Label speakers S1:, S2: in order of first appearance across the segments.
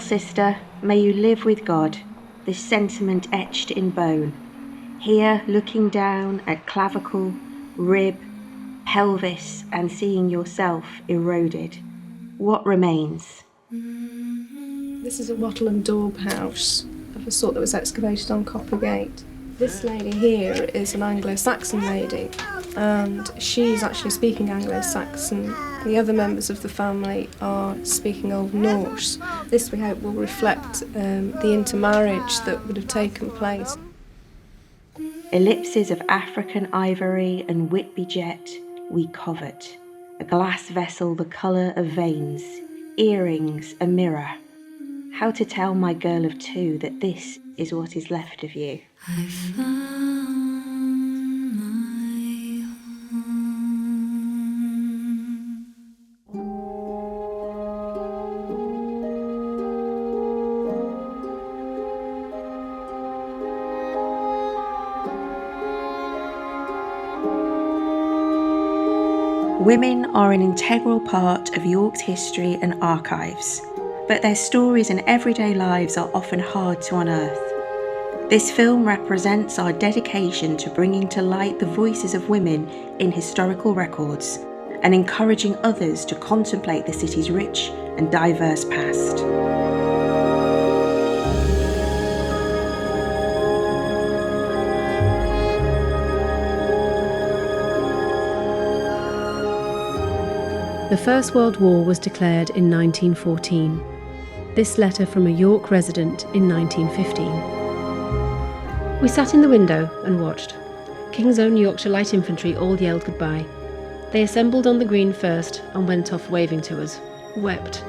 S1: sister, may you live with God, this sentiment etched in bone. Here, looking down at clavicle, rib, pelvis, and seeing yourself eroded, what remains?
S2: This is a wattle and daub house of a sort that was excavated on Coppergate. This lady here is an Anglo-Saxon lady, and she's actually speaking Anglo-Saxon. The other members of the family are speaking Old Norse. This, we hope, will reflect the intermarriage that would have taken place.
S1: Ellipses of African ivory and Whitby jet we covet, a glass vessel the colour of veins, earrings a mirror. How to tell my girl of two that this is what is left of you?
S3: I found my home.
S1: Women are an integral part of York's history and archives, but their stories and everyday lives are often hard to unearth. This film represents our dedication to bringing to light the voices of women in historical records and encouraging others to contemplate the city's rich and diverse past.
S4: The First World War was declared in 1914. This letter from a York resident in 1915. We sat in the window and watched. King's Own Yorkshire Light Infantry all yelled goodbye. They assembled on the green first and went off waving to us, wept.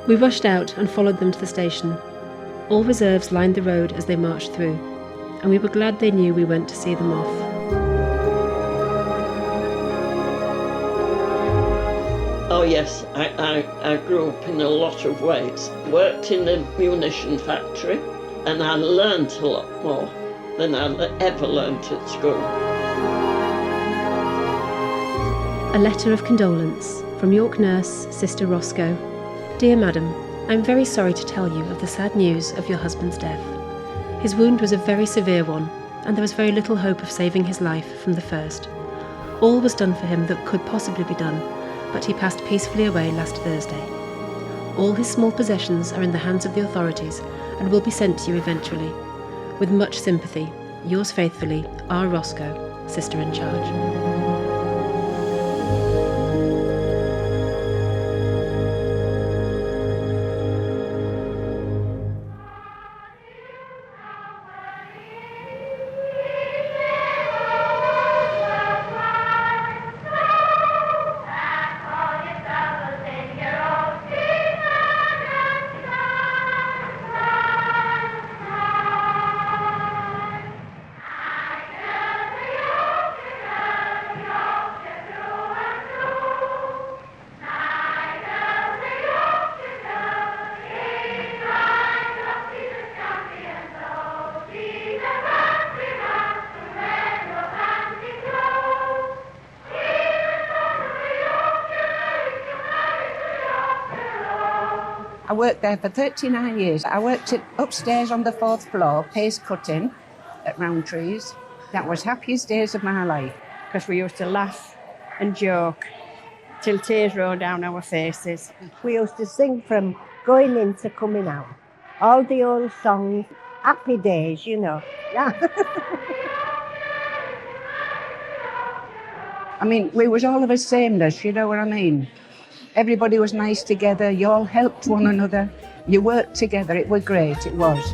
S4: We rushed out and followed them to the station. All reserves lined the road as they marched through, and we were glad they knew we went to see them off.
S5: Oh yes, I grew up in a lot of ways. Worked in a munition factory, and I learnt a lot more than I ever learnt at school.
S4: A letter of condolence from York nurse, Sister Roscoe. Dear Madam, I'm very sorry to tell you of the sad news of your husband's death. His wound was a very severe one, and there was very little hope of saving his life from the first. All was done for him that could possibly be done, but he passed peacefully away last Thursday. All his small possessions are in the hands of the authorities and will be sent to you eventually. With much sympathy, yours faithfully, R. Roscoe, Sister in Charge.
S6: I worked there for 39 years. I worked upstairs on the 4th floor, paste cutting at Roundtrees. That was happiest days of my life, because we used to laugh and joke till tears rolled down our faces.
S7: We used to sing from going in to coming out. All the old songs, happy days, you know. Yeah.
S6: I mean, we was all of us sameness, you know what I mean? Everybody was nice together, you all helped one another, you worked together, it was great, it was.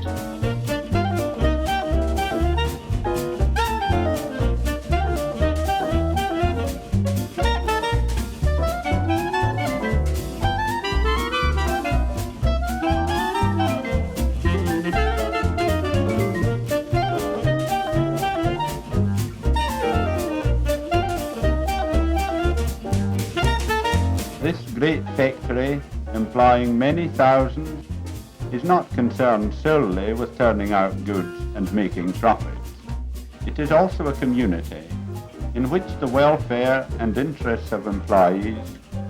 S8: This great factory, employing many thousands, is not concerned solely with turning out goods and making profits. It is also a community in which the welfare and interests of employees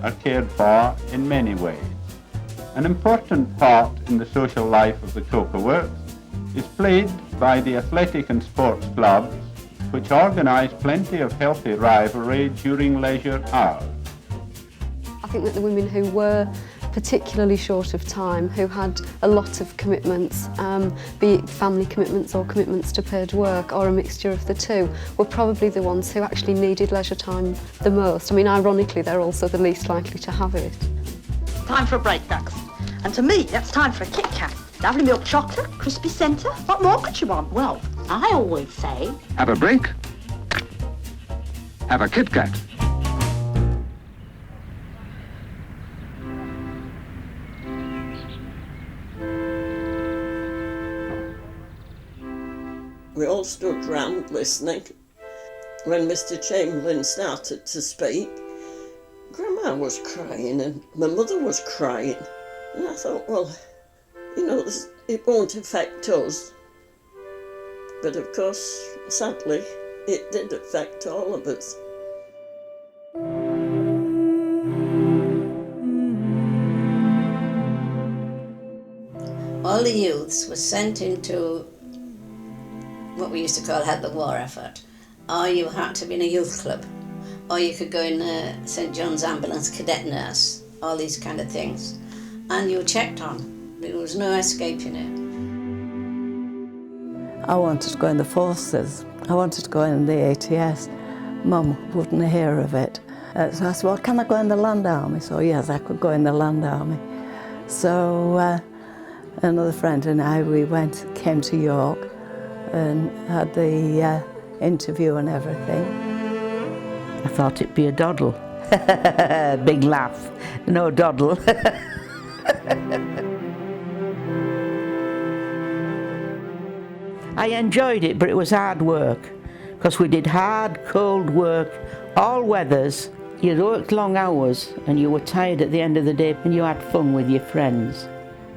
S8: are cared for in many ways, An important part in the social life of the cocoa works is played by the athletic and sports clubs, which organise plenty of healthy rivalry during leisure hours.
S3: I think that the women who were particularly short of time, who had a lot of commitments, be it family commitments or commitments to paid work or a mixture of the two, were probably the ones who actually needed leisure time the most. I mean, ironically, they're also the least likely to have it.
S9: Time for a break, Dax. And to me, that's time for a Kit Kat. Lovely milk chocolate, crispy centre. What more could you want? Well, I always say...
S10: Have a break. Have a Kit Kat.
S5: We all stood round listening. When Mr. Chamberlain started to speak, Grandma was crying and my mother was crying. And I thought, well, you know, it won't affect us. But of course, sadly, it did affect all of us.
S11: All the youths were sent into what we used to call Help the War effort, or you had to be in a youth club, or you could go in St. John's Ambulance Cadet Nurse, all these kind of things. And you were checked on. There was no escaping it.
S12: I wanted to go in the forces. I wanted to go in the ATS. Mum wouldn't hear of it. So I said, well, can I go in the Land Army? So yes, I could go in the Land Army. So another friend and I, we came to York and had the interview and everything.
S6: I thought it'd be a doddle. Big laugh. No doddle. I enjoyed it, but it was hard work because we did hard, cold work, all weathers. You worked long hours and you were tired at the end of the day and you had fun with your friends.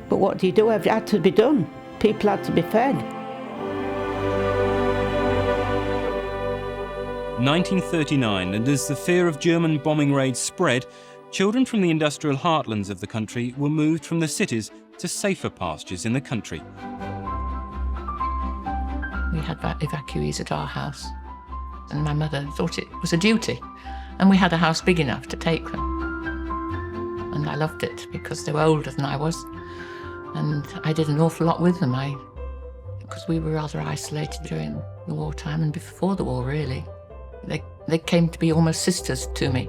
S6: But what do you do? It had to be done. People had to be fed.
S13: 1939, and as the fear of German bombing raids spread, children from the industrial heartlands of the country were moved from the cities to safer pastures in the country.
S14: We had evacuees at our house, and my mother thought it was a duty, and we had a house big enough to take them. And I loved it because they were older than I was, and I did an awful lot with them, because we were rather isolated during the wartime and before the war, really. They came to be almost sisters to me.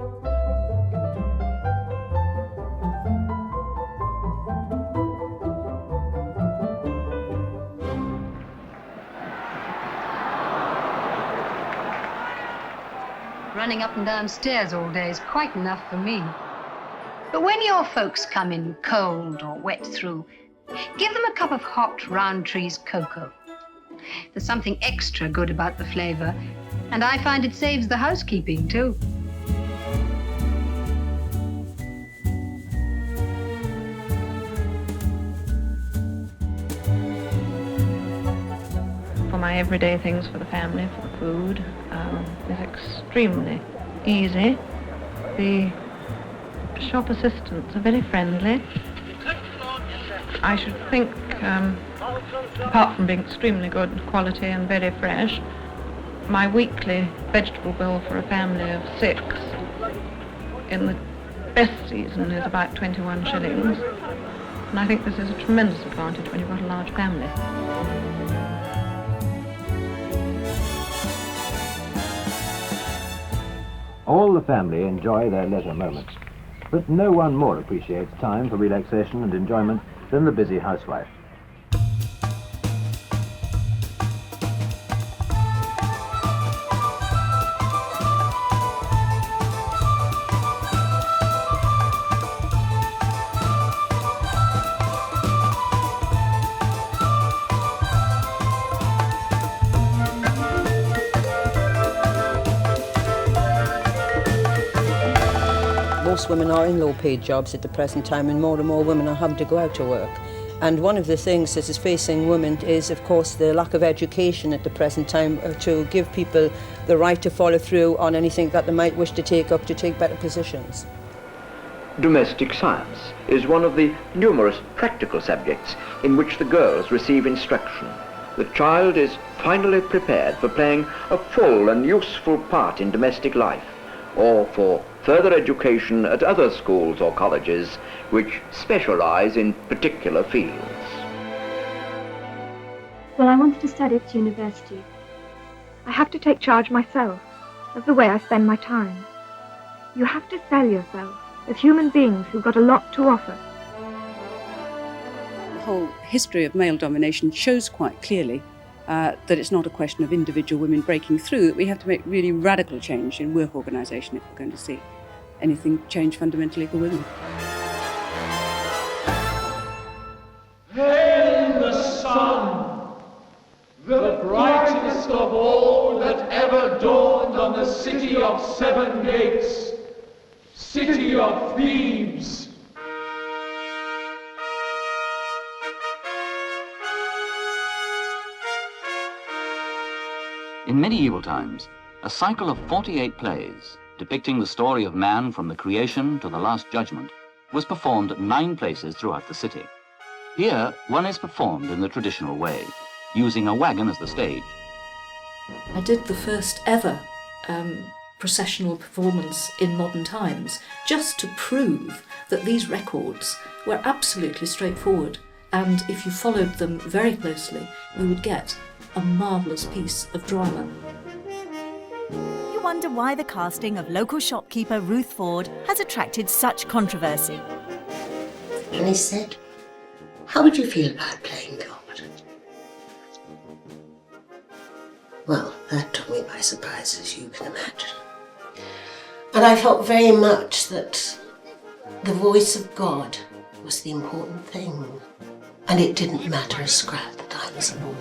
S15: Running up and down stairs all day is quite enough for me. But when your folks come in cold or wet through, give them a cup of hot Roundtree's cocoa. There's something extra good about the flavour, and I find it saves the housekeeping too.
S16: For my everyday things for the family, for the food, is extremely easy. The shop assistants are very friendly. I should think, apart from being extremely good quality and very fresh, my weekly vegetable bill for a family of 6 in the best season is about 21 shillings. And I think this is a tremendous advantage when you've got a large family.
S17: All the family enjoy their leisure moments, but no one more appreciates time for relaxation and enjoyment than the busy housewife.
S18: Most women are in low-paid jobs at the present time, and more women are having to go out to work. And one of the things that is facing women is, of course, the lack of education at the present time to give people the right to follow through on anything that they might wish to take up to take better positions.
S17: Domestic science is one of the numerous practical subjects in which the girls receive instruction. The child is finally prepared for playing a full and useful part in domestic life, or for further education at other schools or colleges which specialise in particular fields.
S10: Well, I wanted to study at university. I have to take charge myself of the way I spend my time. You have to sell yourself as human beings who've got a lot to offer.
S19: The whole history of male domination shows quite clearly that it's not a question of individual women breaking through, that we have to make really radical change in work organisation if we're going to see anything change fundamentally for women.
S20: Hail the sun, the brightest of all that ever dawned on the city of seven gates, city of Thebes.
S21: In medieval times, a cycle of 48 plays, depicting the story of man from the creation to the Last Judgment, was performed at 9 places throughout the city. Here, one is performed in the traditional way, using a wagon as the stage.
S22: I did the first ever processional performance in modern times, just to prove that these records were absolutely straightforward, and if you followed them very closely, you would get a marvellous piece of drama.
S23: You wonder why the casting of local shopkeeper Ruth Ford has attracted such controversy.
S24: And he said, "How would you feel about playing God?" Well, that took me by surprise, as you can imagine. And I felt very much that the voice of God was the important thing, and it didn't matter a scrap that I was a woman.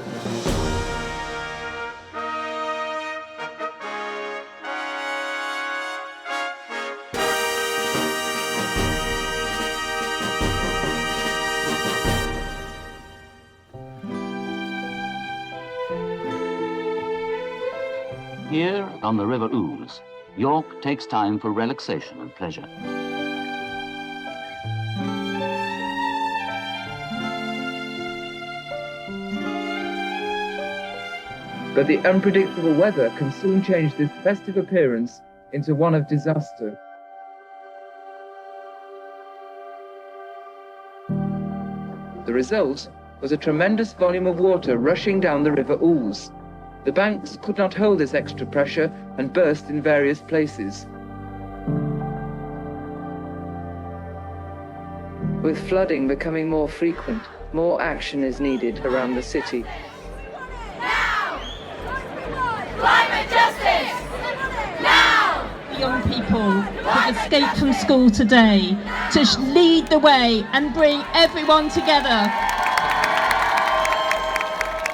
S21: Here, on the River Ouse, York takes time for relaxation and pleasure.
S25: But the unpredictable weather can soon change this festive appearance into one of disaster. The result was a tremendous volume of water rushing down the River Ouse. The banks could not hold this extra pressure and burst in various places. With flooding becoming more frequent, more action is needed around the city.
S26: Climate justice! Now!
S27: Young people have escaped from school today to lead the way and bring everyone together.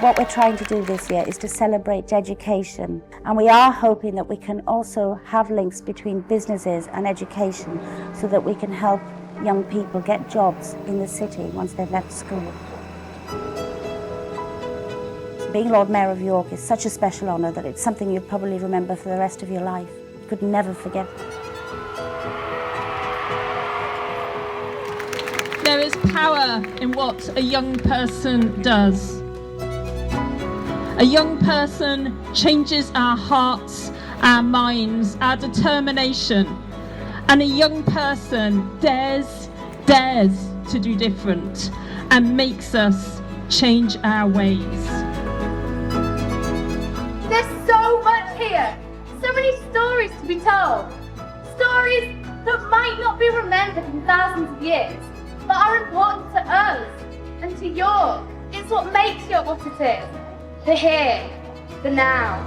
S28: What we're trying to do this year is to celebrate education, and we are hoping that we can also have links between businesses and education so that we can help young people get jobs in the city once they've left school. Being Lord Mayor of York is such a special honour that it's something you'll probably remember for the rest of your life. You could never forget it.
S27: There is power in what a young person does. A young person changes our hearts, our minds, our determination. And a young person dares to do different and makes us change our ways.
S26: There's so much here, so many stories to be told. Stories that might not be remembered in thousands of years, but are important to us and to York. It's what makes York what it is. The here, the now.